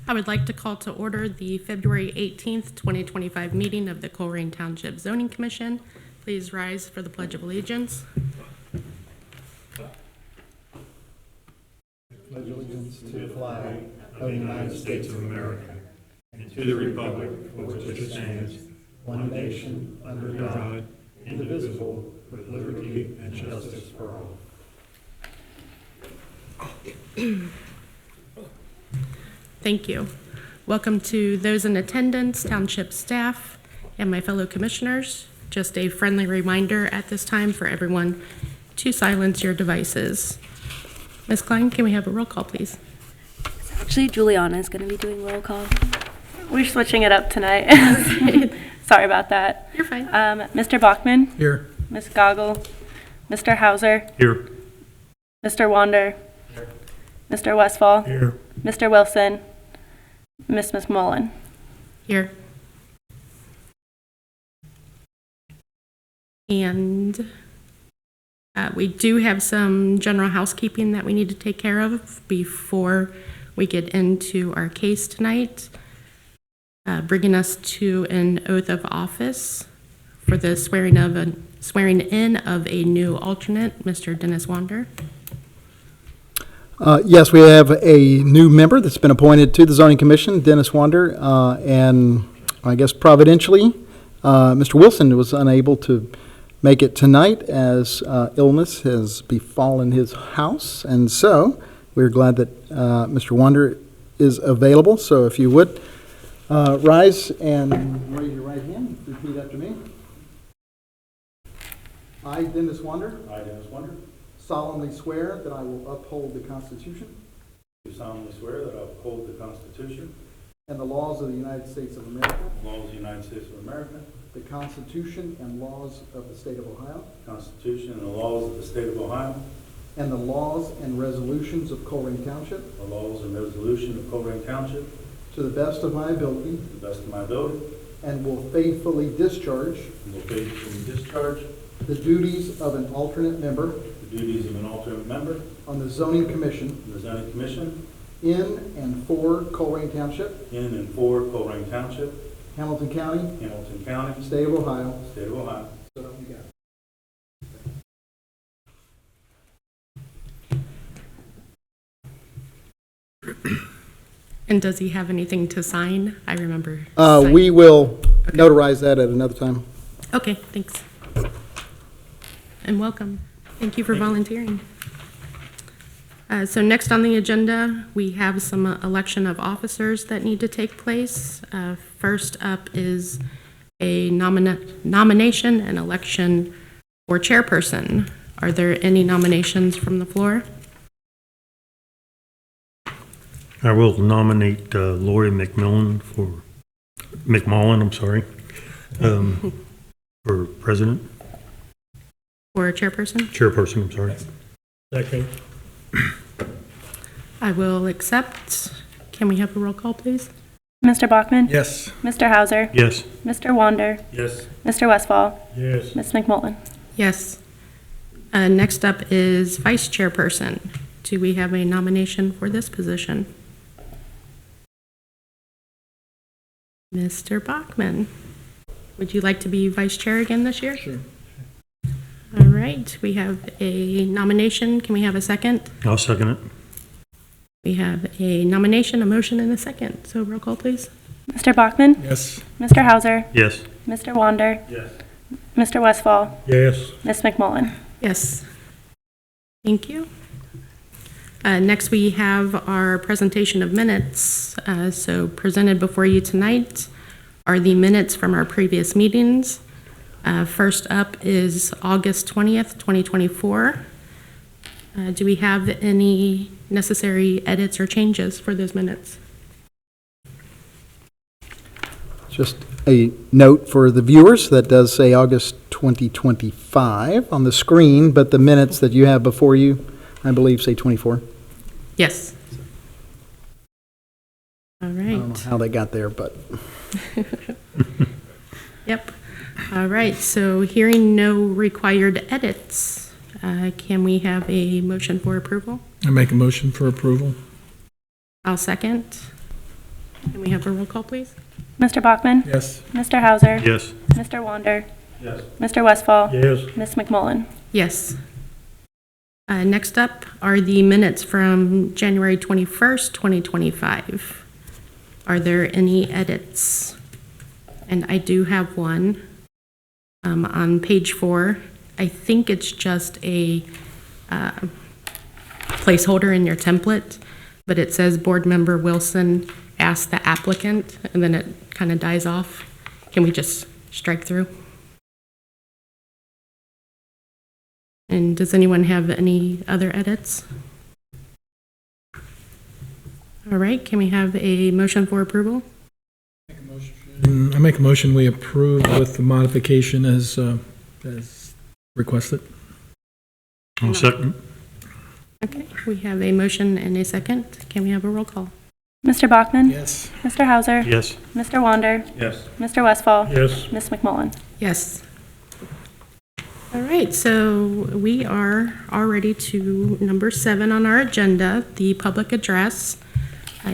I would like to call to order the February 18th, 2025 meeting of the Colerain Township Zoning Commission. Please rise for the Pledge of Allegiance. Pledge allegiance to the flag of the United States of America and to the republic for which it stands, one nation, under God, indivisible, with liberty and justice for all. Thank you. Welcome to those in attendance, Township staff, and my fellow commissioners. Just a friendly reminder at this time for everyone to silence your devices. Ms. Klein, can we have a roll call, please? Actually, Juliana is going to be doing roll call. We're switching it up tonight. Sorry about that. You're fine. Mr. Bachman? Here. Ms. Goggle? Mr. Hauser? Here. Mr. Wander? Here. Mr. Westfall? Here. Mr. Wilson? Miss McMullen? Here. And we do have some general housekeeping that we need to take care of before we get into our case tonight. Bringing us to an oath of office for the swearing in of a new alternate, Mr. Dennis Wander. Yes, we have a new member that's been appointed to the Zoning Commission, Dennis Wander, and I guess providentially, Mr. Wilson was unable to make it tonight as illness has befallen his house, and so we're glad that Mr. Wander is available. So if you would, rise and raise your right hand, repeat after me. I, Dennis Wander, solemnly swear that I will uphold the Constitution Do solemnly swear that I will uphold the Constitution and the laws of the United States of America, and laws of the United States of America, the Constitution and laws of the State of Ohio, the Constitution and the laws of the State of Ohio, and the laws and resolutions of Colerain Township, the laws and resolution of Colerain Township, to the best of my ability, to the best of my ability, and will faithfully discharge and will faithfully discharge the duties of an alternate member the duties of an alternate member on the Zoning Commission of the Zoning Commission in and for Colerain Township, in and for Colerain Township, Hamilton County, Hamilton County, State of Ohio. State of Ohio. So help me God. And does he have anything to sign? I remember. signing. We will notarize that at another time. Okay, thanks. And welcome. Thank you for volunteering. So next on the agenda, we have some election of officers that need to take place. First up is a nomination and election for chairperson. Are there any nominations from the floor? I will nominate Lori McMullen, for president. For chairperson? Chairperson, I'm sorry. Second. I will accept. Can we have a roll call, please? Mr. Bachman? Yes. Mr. Hauser? Yes. Mr. Wander? Yes. Mr. Westfall? Yes. Miss McMullen? Yes. Next up is vice chairperson. Do we have a nomination for this position? Mr. Bachman, would you like to be vice chair again this year? Sure. All right, we have a nomination. Can we have a second? I'll second it. We have a nomination, a motion, and a second. So roll call, please. Mr. Bachman? Yes. Mr. Hauser? Yes. Mr. Wander? Yes. Mr. Westfall? Yes. Miss McMullen? Yes. Thank you. Next, we have our presentation of minutes. So presented before you tonight are the minutes from our previous meetings. First up is August 20th, 2024. Do we have any necessary edits or changes for those minutes? Just a note for the viewers, that does say August 2025 on the screen, but the minutes that you have before you, I believe, say 24. Yes. All I don't know right. how they got there, but Yep. All right, so hearing no required edits, can we have a motion for approval? I make a motion for approval. I'll second. Can we have a roll call, please? Mr. Bachman? Yes. Mr. Hauser? Yes. Mr. Wander? Yes. Mr. Westfall? Yes. Ms. McMullen? Yes. Next up are the minutes from January 21st, 2025. Are there any edits? And I do have one on page 4. I think it's just a placeholder in your template, but it says Board Member Wilson asked the applicant, and then it kind of dies off. Can we just strike through? And does anyone have any other edits? All right, can we have a motion for approval? I make a motion we approve with the modification as requested. I'll second. Okay, we have a motion and a second. Can we have a roll call? Mr. Bachman? Yes. Mr. Hauser? Yes. Mr. Wander? Yes. Mr. Westfall? Yes. Ms. McMullen? Yes. All right, so we are already to number 7 on our agenda, the public address.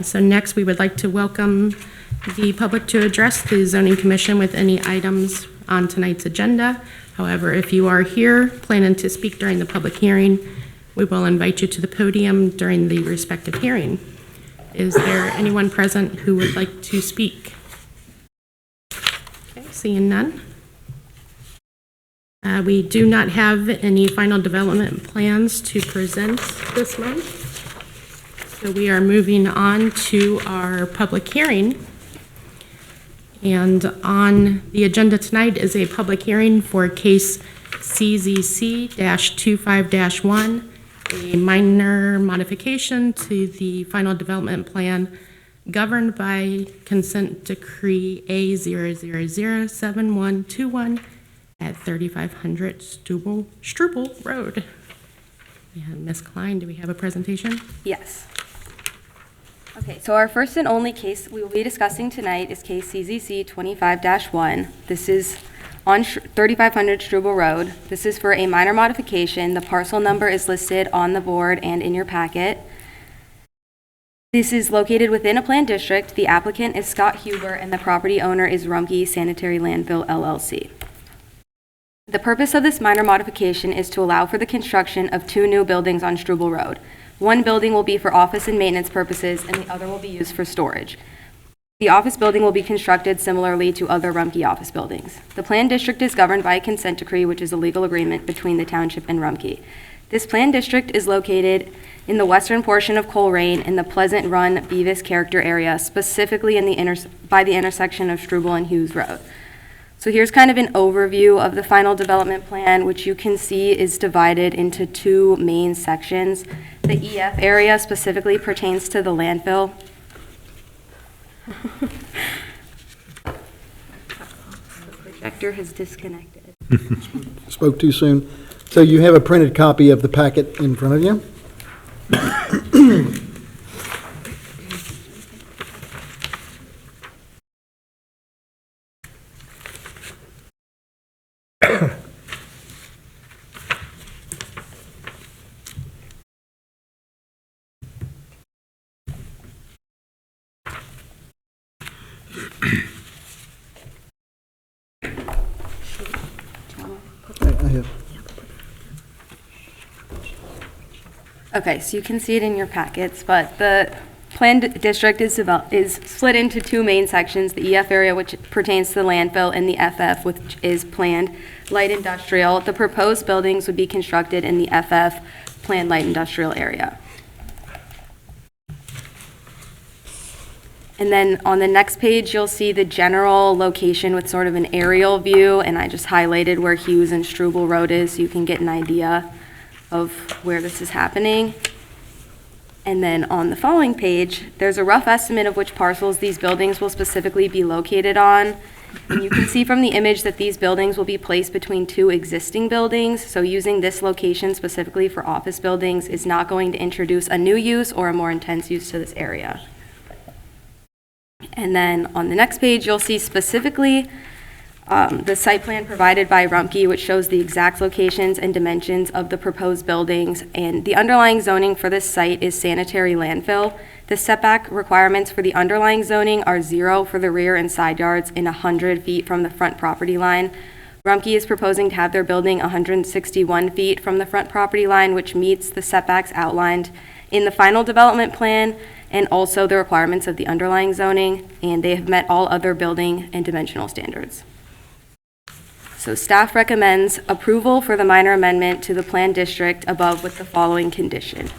So next, we would like to welcome the public to address the zoning commission with any items on tonight's agenda. However, if you are here planning to speak during the public hearing, we will invite you to the podium during the respective hearing. Is there anyone present who would like to speak? Okay, seeing none. We do not have any final development plans to present this month. So we are moving on to our public hearing. And on the agenda tonight is a public hearing for case CZC-25-1, a minor modification to the final development plan governed by consent decree A0007121 at 3500 Struble Road. And Ms. Klein, do we have a presentation? Yes. Okay, so our first and only case we will be discussing tonight is case CZC 25-1. This is on 3500 Struble Road. This is for a minor modification. The parcel number is listed on the board and in your packet. This is located within a planned district. The applicant is Scott Huber and the property owner is Rumpke Sanitary Landfill LLC. The purpose of this minor modification is to allow for the construction of 2 new buildings on Struble Road. One building will be for office and maintenance purposes, and the other will be used for storage. The office building will be constructed similarly to other Rumpke office buildings. The planned district is governed by a consent decree, which is a legal agreement between the township and Rumpke. This planned district is located in the western portion of Colerain in the Pleasant Run Beavis character area, specifically in by the intersection of Struble and Hughes Road. So here's kind of an overview of the final development plan, which you can see is divided into 2 main sections. The EF area specifically pertains to the landfill. The projector has disconnected. Spoke too soon. So you have a printed copy of the packet in front of you? I have. Okay, so you can see it in your packets, but the planned district is split into 2 main sections, the EF area, which pertains to the landfill, and the FF, which is planned light industrial. The proposed buildings would be constructed in the FF, planned light industrial area. And then on the next page, you'll see the general location with sort of an aerial view, and I just highlighted where Hughes and Struble Road is so you can get an idea of where this is happening. And then on the following page, there's a rough estimate of which parcels these buildings will specifically be located on. And you can see from the image that these buildings will be placed between 2 existing buildings, so using this location specifically for office buildings is not going to introduce a new use or a more intense use to this area. And then on the next page, you'll see specifically the site plan provided by Rumpke, which shows the exact locations and dimensions of the proposed buildings. And the underlying zoning for this site is sanitary landfill. The setback requirements for the underlying zoning are 0 for the rear and side yards and 100 feet from the front property line. Rumpke is proposing to have their building 161 feet from the front property line, which meets the setbacks outlined in the final development plan and also the requirements of the underlying zoning, and they have met all other building and dimensional standards. So staff recommends approval for the minor amendment to the plan district above with the following condition.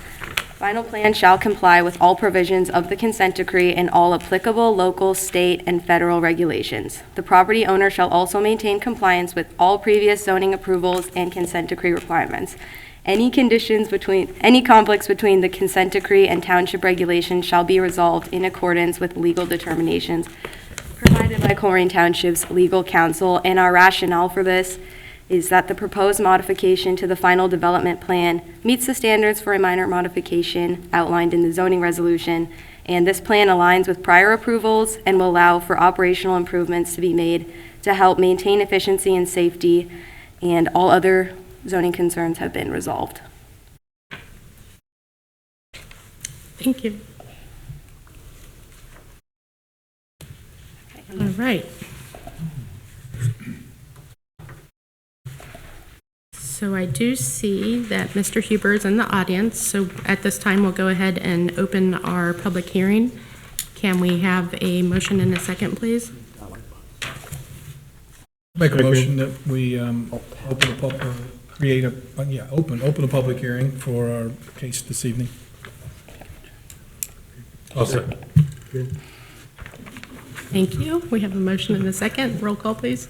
Final plan shall comply with all provisions of the consent decree and all applicable local, state, and federal regulations. The property owner shall also maintain compliance with all previous zoning approvals and consent decree requirements. Any conflicts between the consent decree and township regulations shall be resolved in accordance with legal determinations provided by Colerain Township's legal counsel, and our rationale for this is that the proposed modification to the final development plan meets the standards for a minor modification outlined in the zoning resolution, and this plan aligns with prior approvals and will allow for operational improvements to be made to help maintain efficiency and safety, and all other zoning concerns have been resolved. Thank you. All right. So I do see that Mr. Huber is in the audience, so at this time, we'll go ahead and open our public hearing. Can we have a motion and a second, please? Make a motion that we open a public hearing for our case this evening. I'll second. Thank you. We have a motion and a second. Roll call, please.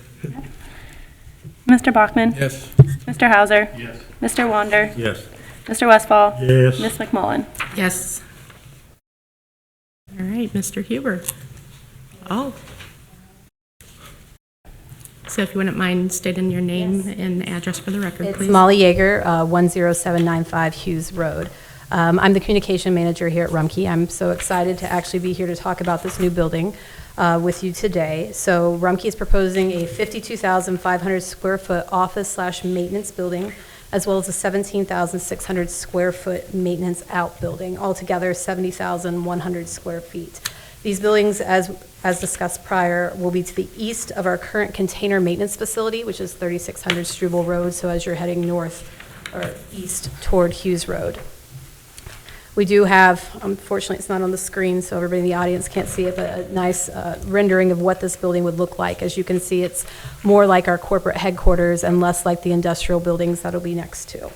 Mr. Bachman? Yes. Mr. Hauser? Yes. Mr. Wander? Yes. Mr. Westfall? Yes. Ms. McMullen? Yes. All right, Mr. Huber. Oh. So if you wouldn't mind stating your name and address for the record, It's please. Molly Yeager, 10795 Hughes Road. I'm the communication manager here at Rumpke. I'm so excited to actually be here to talk about this new building with you today. So Rumpke is proposing a 52,500 square foot office/maintenance building, as well as a 17,600 square foot maintenance outbuilding, altogether 70,100 square feet. These buildings, as discussed prior, will be to the east of our current container maintenance facility, which is 3600 Struble Road, so as you're heading north or east toward Hughes Road. We do have, unfortunately, it's not on the screen, so everybody in the audience can't see it, but a nice rendering of what this building would look like. As you can see, it's more like our corporate headquarters and less like the industrial buildings that'll be next to.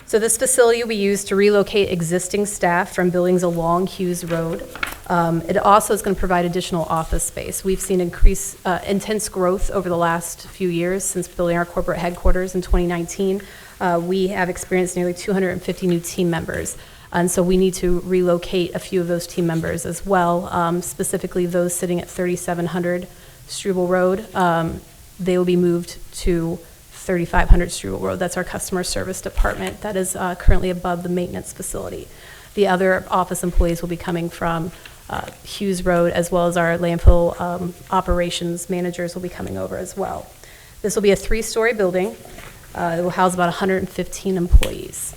So this facility will be used to relocate existing staff from buildings along Hughes Road. It also is going to provide additional office space. We've seen intense growth over the last few years since building our corporate headquarters in 2019. We have experienced nearly 250 new team members, and so we need to relocate a few of those team members as well, specifically those sitting at 3700 Struble Road. They will be moved to 3500 Struble Road. That's our customer service department that is currently above the maintenance facility. The other office employees will be coming from Hughes Road, as well as our landfill operations managers will be coming over as well. This will be a 3-story building. It will house about 115 employees.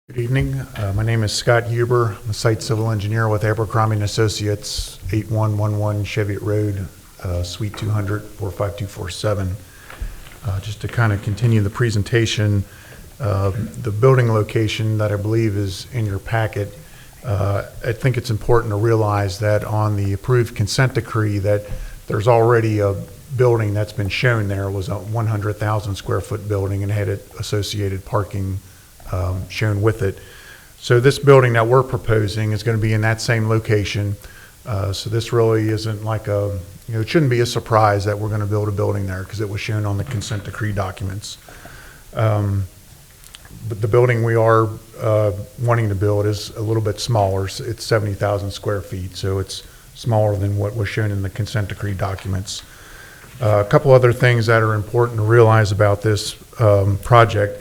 Good evening. My name is Scott Huber. I'm a site civil engineer with Abercrombie & Associates, 8111 Cheviot Road, Suite 200, 45247. Just to kind of continue the presentation, the building location that I believe is in your packet, I think it's important to realize that on the approved consent decree that there's already a building that's been shown there. It was a 100,000 square foot building and had associated parking shown with it. So this building that we're proposing is going to be in that same location. So this really isn't like it shouldn't be a surprise that we're going to build a building there because it was shown on the consent decree documents. But the building we are wanting to build is a little bit smaller. It's 70,000 square feet, so it's smaller than what was shown in the consent decree documents. A couple other things that are important to realize about this project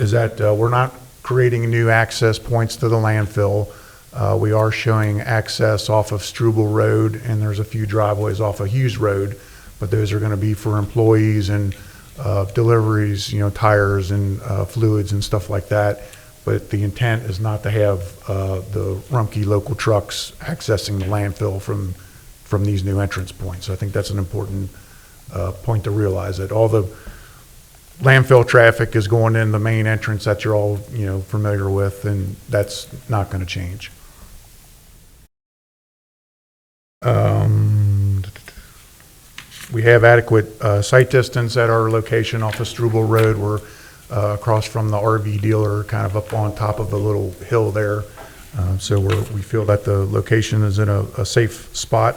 is that we're not creating new access points to the landfill. We are showing access off of Struble Road, and there's a few driveways off of Hughes Road, but those are going to be for employees and deliveries, tires and fluids and stuff like that. But the intent is not to have the Rumpke local trucks accessing the landfill from these new entrance points. So I think that's an important point to realize, that all the landfill traffic is going in the main entrance that you're all, familiar with, and that's not going to change. We have adequate site distance at our location off of Struble Road. We're across from the RV dealer, kind of up on top of a little hill there. So we feel that the location is in a safe spot,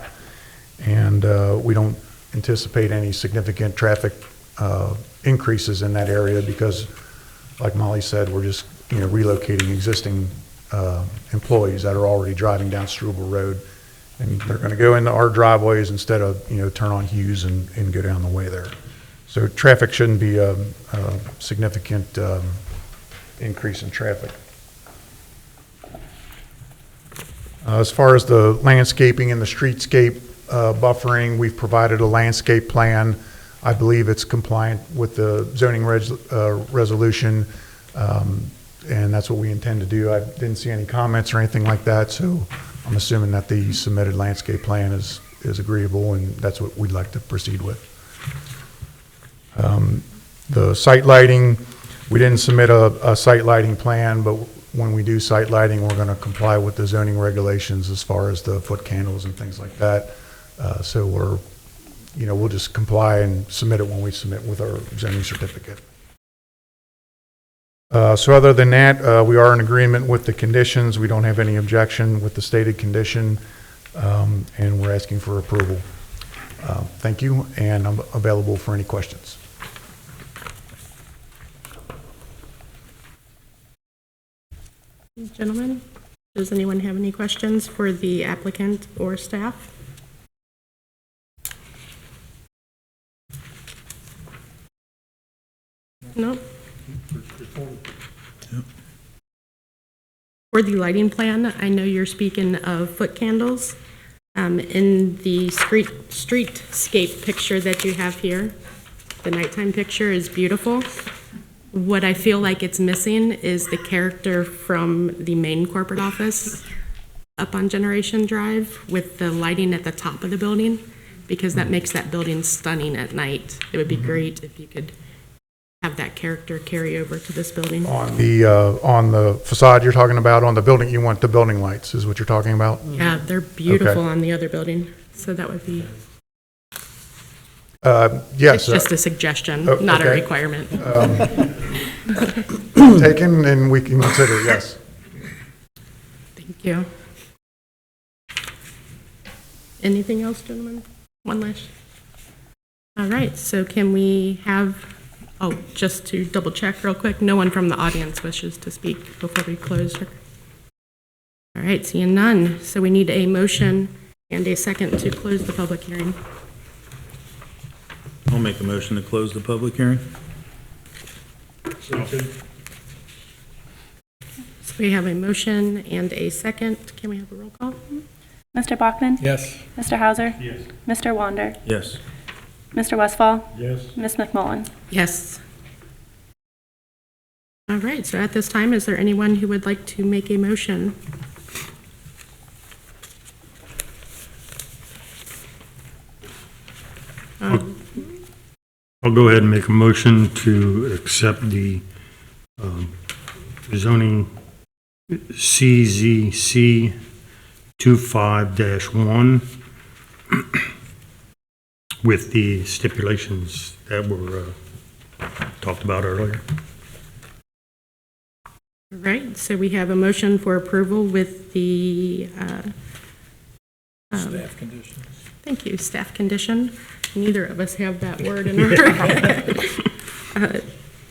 and we don't anticipate any significant traffic increases in that area because, like Molly said, we're just relocating existing employees that are already driving down Struble Road, and they're going to go into our driveways instead of turn on Hughes and go down the way there. So traffic shouldn't be a significant increase in traffic. As far as the landscaping and the streetscape buffering, we've provided a landscape plan. I believe it's compliant with the zoning resolution, and that's what we intend to do. I didn't see any comments or anything like that, so I'm assuming that the submitted landscape plan is agreeable, and that's what we'd like to proceed with. The site lighting, we didn't submit a site lighting plan, but when we do site lighting, we're going to comply with the zoning regulations as far as the foot candles and things like that. So we'll just comply and submit it when we submit with our zoning certificate. So other than that, we are in agreement with the conditions. We don't have any objection with the stated condition, and we're asking for approval. Thank you, and I'm available for any questions. Gentlemen, does anyone have any questions for the applicant or staff? No? For the lighting plan, I know you're speaking of foot candles. In the streetscape picture that you have here, the nighttime picture is beautiful. What I feel like it's missing is the character from the main corporate office up on Generation Drive with the lighting at the top of the building, because that makes that building stunning at night. It would be great if you could have that character carry over to this building. On the facade you're talking about, on the building, you want the building lights is what you're talking about? Yeah, they're beautiful Okay. on the other building, so that would be, Yes. it's just a suggestion, oh, not a okay. requirement. Taken, and we can consider, yes. Thank you. Anything else, gentlemen? One last. All right, so can we have, just to double check real quick, no one from the audience wishes to speak before we close? All right, seeing none. So we need a motion and a second to close the public hearing. I'll make a motion to close the public hearing. So we have a motion and a second. Can we have a roll call? Mr. Bachman? Yes. Mr. Hauser? Yes. Mr. Wander? Yes. Mr. Westfall? Yes. Ms. McMullen? Yes. All right, so at this time, is there anyone who would like to make a motion? I'll go ahead and make a motion to accept the zoning CZC 25-1 with the stipulations that were talked about earlier. All right, so we have a motion for approval with the Staff conditions. thank you, staff condition. Neither of us have that word in our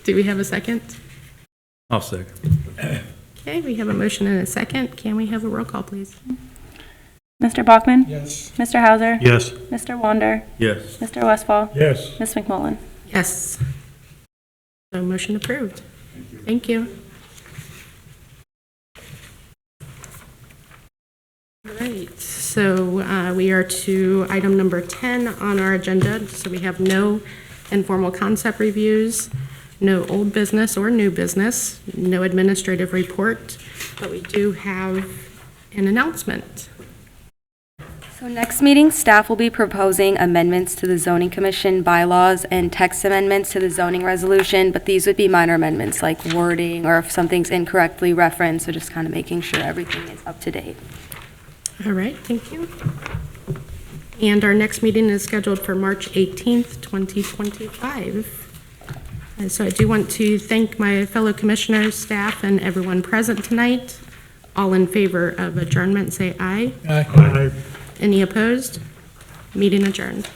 do we have a second? I'll second. Okay, we have a motion and a second. Can we have a roll call, please? Mr. Bachman? Yes. Mr. Hauser? Yes. Mr. Wander? Yes. Mr. Westfall? Yes. Ms. McMullen? Yes. So motion approved. Thank you. so we are to item number 10 on our agenda. So we have no informal concept reviews, no old business or new business, no administrative report, but we do have an announcement. So next meeting, staff will be proposing amendments to the zoning commission bylaws and text amendments to the zoning resolution, but these would be minor amendments like wording or if something's incorrectly referenced, so just kind of making sure everything is up to date. All right, thank you. And our next meeting is scheduled for March 18th, 2025. So I do want to thank my fellow commissioners, staff, and everyone present tonight. All in favor of adjournment, say aye. Aye. Any opposed? Meeting adjourned.